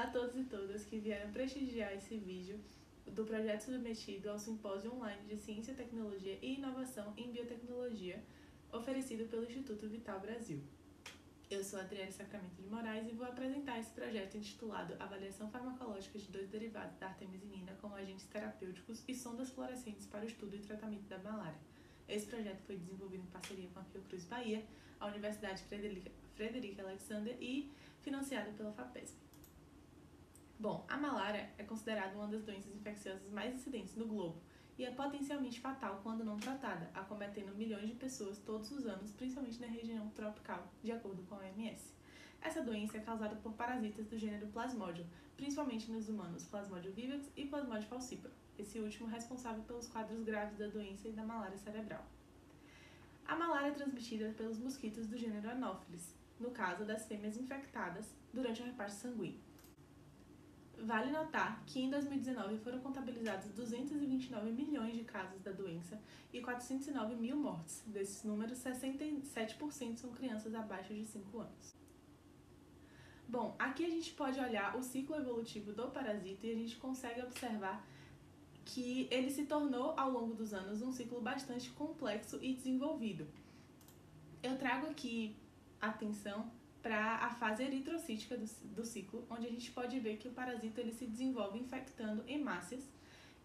a todos e todas que vieram prestigiar esse vídeo do projeto submetido ao Simpósio Online de Ciência, Tecnologia e Inovação em Biotecnologia, oferecido pelo Instituto Vital Brasil. Eu sou Adriane Sacramento de Moraes e vou apresentar esse projeto intitulado Avaliação Farmacológica de dois derivados da artemisinina como agentes terapêuticos e sondas fluorescentes para o estudo e tratamento da malária. Esse projeto foi desenvolvido em parceria com a Fiocruz Bahia, a Universidade Frederica Alexander e financiado pela FAPESP. Bom, a malária é considerada uma das doenças infecciosas mais incidentes no globo e é potencialmente fatal quando não tratada, acometendo milhões de pessoas todos os anos, principalmente na região tropical, de acordo com a OMS. Essa doença é causada por parasitas do gênero Plasmodium, principalmente nos humanos Plasmodium vivax e Plasmodium falciparum, esse último responsável pelos quadros graves da doença e da malária cerebral. A malária é transmitida pelos mosquitos do gênero Anopheles, no caso das fêmeas infectadas durante o repasto sanguíneo. Vale notar que em 2019 foram contabilizados 229 milhões de casos da doença e 409 mil mortes. Desses números, 67% são crianças abaixo de 5 anos. Bom, aqui a gente pode olhar o ciclo evolutivo do parasita e a gente consegue observar que ele se tornou, ao longo dos anos, um ciclo bastante complexo e desenvolvido. Eu trago aqui atenção para a fase eritrocítica do ciclo, onde a gente pode ver que o parasita ele se desenvolve infectando hemácias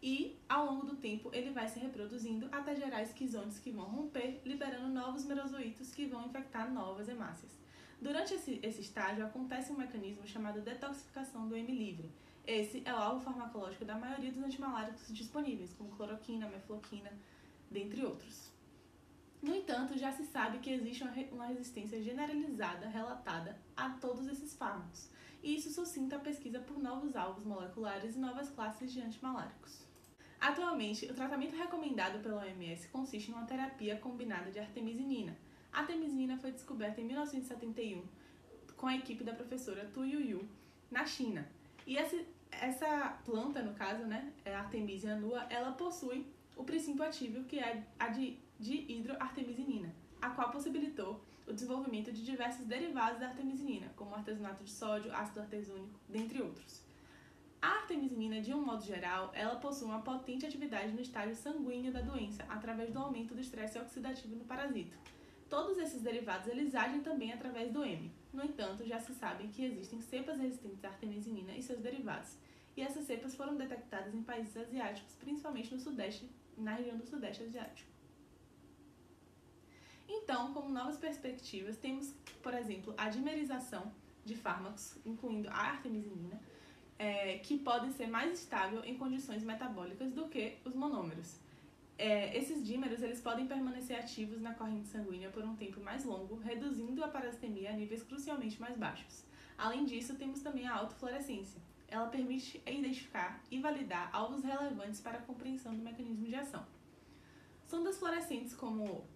e, ao longo do tempo, ele vai se reproduzindo até gerar esquizontes que vão romper, liberando novos merozoítos que vão infectar novas hemácias. Durante esse estágio, acontece um mecanismo chamado detoxificação do M livre. Esse é o alvo farmacológico da maioria dos antimaláricos disponíveis, como cloroquina, mefloquina, dentre outros. No entanto, já se sabe que existe uma resistência generalizada relatada a todos esses fármacos, e isso suscita a pesquisa por novos alvos moleculares e novas classes de antimaláricos. Atualmente, o tratamento recomendado pela OMS consiste em uma terapia combinada de artemisinina. A artemisinina foi descoberta em 1971 com a equipe da professora Tu Youyou, na China. E essa planta, no caso, a Artemisia annua, ela possui o princípio ativo que é a de hidroartemisinina, a qual possibilitou o desenvolvimento de diversos derivados da artemisinina, como artesonato de sódio, ácido artesônico, dentre outros. A artemisinina, de um modo geral, ela possui uma potente atividade no estágio sanguíneo da doença, através do aumento do estresse oxidativo no parasito. Todos esses derivados eles agem também através do M. No entanto, já se sabe que existem cepas resistentes à artemisinina e seus derivados, e essas cepas foram detectadas em países asiáticos, principalmente no Sudeste, na região do Sudeste Asiático. Então, como novas perspectivas, temos, por exemplo, a dimerização de fármacos, incluindo a artemisinina, que podem ser mais estáveis em condições metabólicas do que os monômeros. Esses dímeros eles podem permanecer ativos na corrente sanguínea por um tempo mais longo, reduzindo a parasitemia a níveis crucialmente mais baixos. Além disso, temos também a autofluorescência. Ela permite identificar e validar alvos relevantes para a compreensão do mecanismo de ação. Sondas fluorescentes, como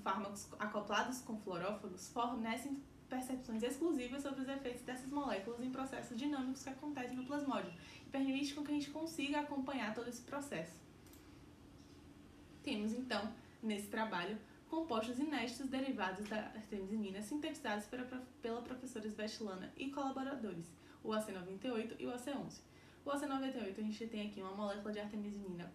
fármacos acoplados com fluoróforos, fornecem percepções exclusivas sobre os efeitos dessas moléculas em processos dinâmicos que acontecem no plasmódio e permite que a gente consiga acompanhar todo esse processo. Temos, então, nesse trabalho, compostos inéditos derivados da artemisinina sintetizados pela professora Svetlana e colaboradores, o AC98 e o AC11. O AC98 a gente tem aqui uma molécula de artemisinina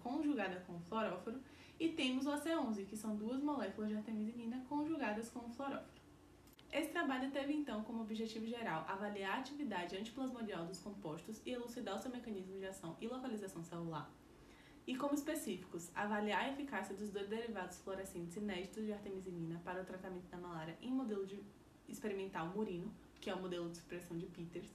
conjugada com o fluoróforo, e temos o AC11, que são duas moléculas de artemisinina conjugadas com o fluoróforo. Esse trabalho teve, então, como objetivo geral avaliar a atividade antiplasmodial dos compostos e elucidar o seu mecanismo de ação e localização celular. E como específicos, avaliar a eficácia dos dois derivados fluorescentes inéditos de artemisinina para o tratamento da malária em modelo experimental murino, que é o modelo de supressão de Peters,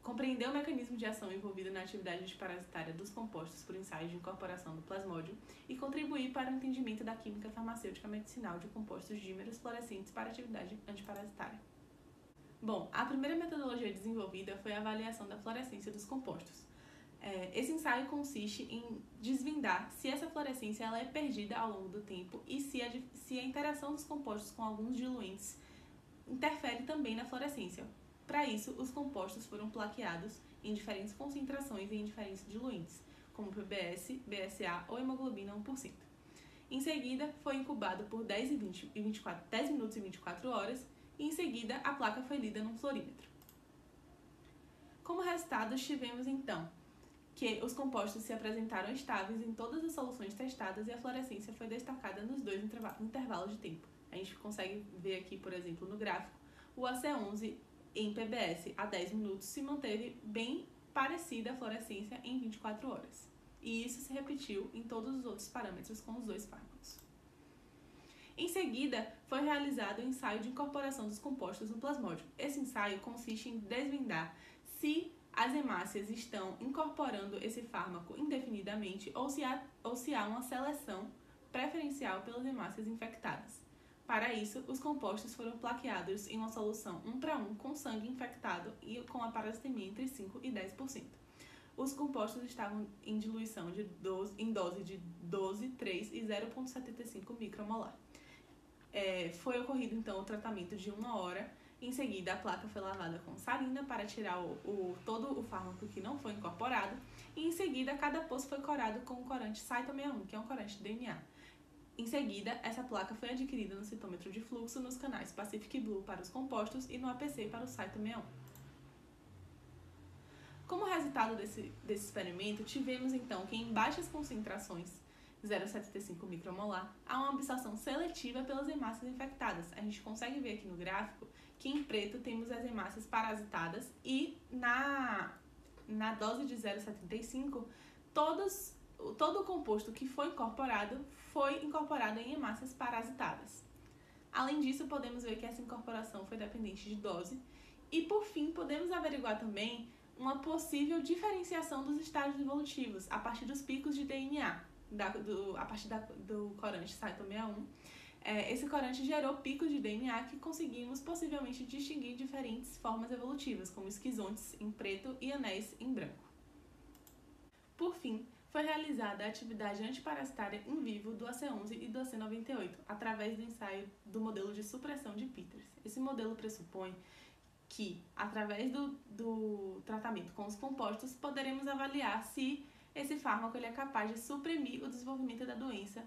compreender o mecanismo de ação envolvido na atividade antiparasitária dos compostos por ensaios de incorporação do plasmódio e contribuir para o entendimento da química farmacêutica medicinal de compostos dímeros fluorescentes para a atividade antiparasitária. Bom, a primeira metodologia desenvolvida foi a avaliação da fluorescência dos compostos. Esse ensaio consiste em desvendar se essa fluorescência ela é perdida ao longo do tempo e se a interação dos compostos com alguns diluentes interfere também na fluorescência. Para isso, os compostos foram plaqueados em diferentes concentrações e em diferentes diluentes, como PBS, BSA ou hemoglobina 1%. Em seguida, foi incubado por 10 minutos e 24 horas e em seguida a placa foi lida num fluorímetro. Como resultado, tivemos então que os compostos se apresentaram estáveis em todas as soluções testadas e a fluorescência foi destacada nos dois intervalos de tempo. A gente consegue ver aqui, por exemplo, no gráfico, o AC11 em PBS a 10 minutos se manteve bem parecida a fluorescência em 24 horas. E isso se repetiu em todos os outros parâmetros com os dois fármacos. Em seguida, foi realizado o ensaio de incorporação dos compostos no plasmódio. Esse ensaio consiste em desvendar se as hemácias estão incorporando esse fármaco indefinidamente ou se há uma seleção preferencial pelas hemácias infectadas. Para isso, os compostos foram plaqueados em uma solução 1:1 com sangue infectado e com a parasitemia entre 5% e 10%. Os compostos estavam em diluição em dose de 12, 3 e 0,75 micromolar. Foi ocorrido então o tratamento de 1 hora. Em seguida, a placa foi lavada com salina para tirar todo o fármaco que não foi incorporado. E em seguida, cada poço foi corado com o corante Cyto61, que é um corante de DNA. Em seguida, essa placa foi adquirida no citômetro de fluxo nos canais Pacific Blue para os compostos e no APC para o Cyto61. Como resultado desse experimento, tivemos então que em baixas concentrações, 0,75 micromolar, há uma absorção seletiva pelas hemácias infectadas. A gente consegue ver aqui no gráfico que em preto temos as hemácias parasitadas e na dose de 0,75, todo o composto que foi incorporado em hemácias parasitadas. Além disso, podemos ver que essa incorporação foi dependente de dose. E, por fim, podemos averiguar também uma possível diferenciação dos estágios evolutivos a partir dos picos de DNA, a partir do corante Cyto61. Esse corante gerou picos de DNA que conseguimos possivelmente distinguir diferentes formas evolutivas, como esquizontes em preto e anéis em branco. Por fim, foi realizada a atividade antiparasitária in vivo do AC11 e do AC98, através do ensaio do modelo de supressão de Peters. Esse modelo pressupõe que, através do tratamento com os compostos, poderemos avaliar se esse fármaco é capaz de suprimir o desenvolvimento da doença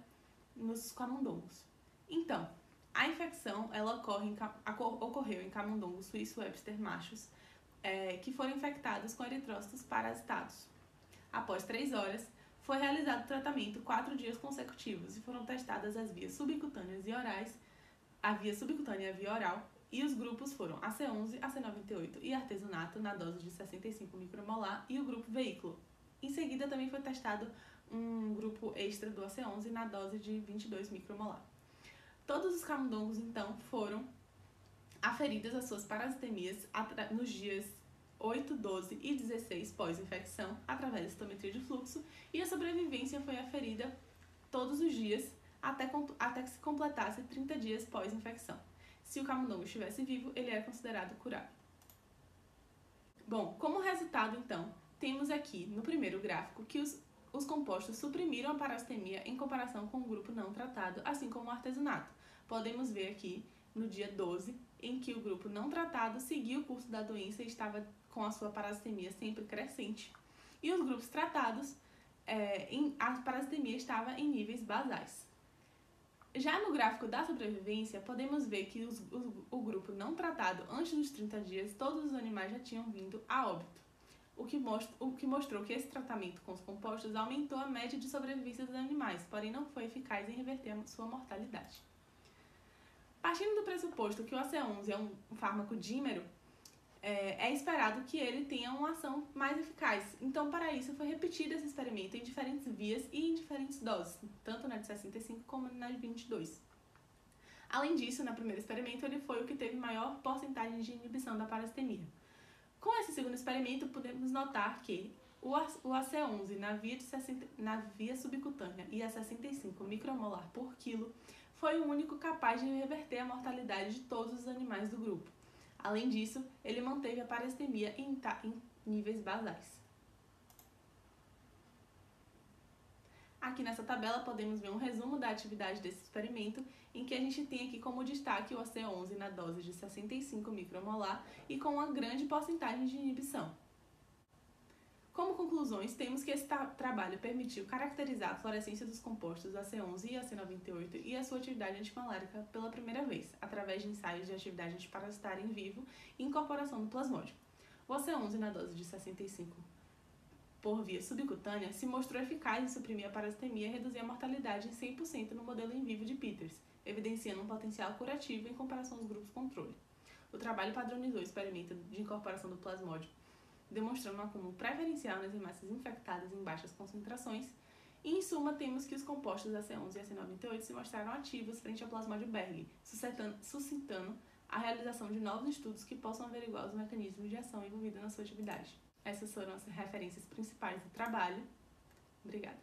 nos camundongos. Então, a infecção ocorreu em camundongos suíço-Webster machos que foram infectados com eritrócitos parasitados. Após 3 horas, foi realizado o tratamento 4 dias consecutivos e foram testadas as vias subcutâneas e orais, a via subcutânea e a via oral, e os grupos foram AC11, AC98 e artesunato na dose de 65 micromolar e o grupo veículo. Em seguida, também foi testado um grupo extra do AC11 na dose de 22 micromolar. Todos os camundongos, então, foram aferidas as suas parasitemias nos dias 8, 12 e 16 pós-infecção, através da citometria de fluxo, e a sobrevivência foi aferida todos os dias até que se completasse 30 dias pós-infecção. Se o camundongo estivesse vivo, ele era considerado curável. Bom, como resultado, então, temos aqui no primeiro gráfico que os compostos suprimiram a parasitemia em comparação com o grupo não tratado, assim como o artesunato. Podemos ver aqui no dia 12, em que o grupo não tratado seguiu o curso da doença e estava com a sua parasitemia sempre crescente. E os grupos tratados, a parasitemia estava em níveis basais. Já no gráfico da sobrevivência, podemos ver que o grupo não tratado, antes dos 30 dias, todos os animais já tinham vindo a óbito. O que mostrou que esse tratamento com os compostos aumentou a média de sobrevivência dos animais, porém não foi eficaz em reverter a sua mortalidade. Partindo do pressuposto que o AC11 é um fármaco dímero, é esperado que ele tenha uma ação mais eficaz. Então, para isso, foi repetido esse experimento em diferentes vias e em diferentes doses, tanto na de 65 como na de 22. Além disso, no primeiro experimento, ele foi o que teve maior porcentagem de inibição da parasitemia. Com esse segundo experimento, podemos notar que o AC11 na via subcutânea e a 65 micromolar por quilo foi o único capaz de reverter a mortalidade de todos os animais do grupo. Além disso, ele manteve a parasitemia em níveis basais. Aqui nessa tabela podemos ver um resumo da atividade desse experimento, em que a gente tem aqui como destaque o AC11 na dose de 65 micromolar e com uma grande porcentagem de inibição. Como conclusões, temos que esse trabalho permitiu caracterizar a fluorescência dos compostos AC11 e AC98 e a sua atividade antimalárica pela primeira vez, através de ensaios de atividade antiparasitária em vivo e incorporação do plasmódio. O AC11, na dose de 65 por via subcutânea, se mostrou eficaz em suprimir a parasitemia e reduzir a mortalidade em 100% no modelo em vivo de Peters, evidenciando um potencial curativo em comparação aos grupos controle. O trabalho padronizou o experimento de incorporação do plasmódio, demonstrando um acúmulo preferencial nas hemácias infectadas em baixas concentrações, e em suma temos que os compostos AC11 e AC98 se mostraram ativos frente ao plasmódio Berg, suscitando a realização de novos estudos que possam averiguar os mecanismos de ação envolvidos na sua atividade. Essas foram as referências principais do trabalho. Obrigada.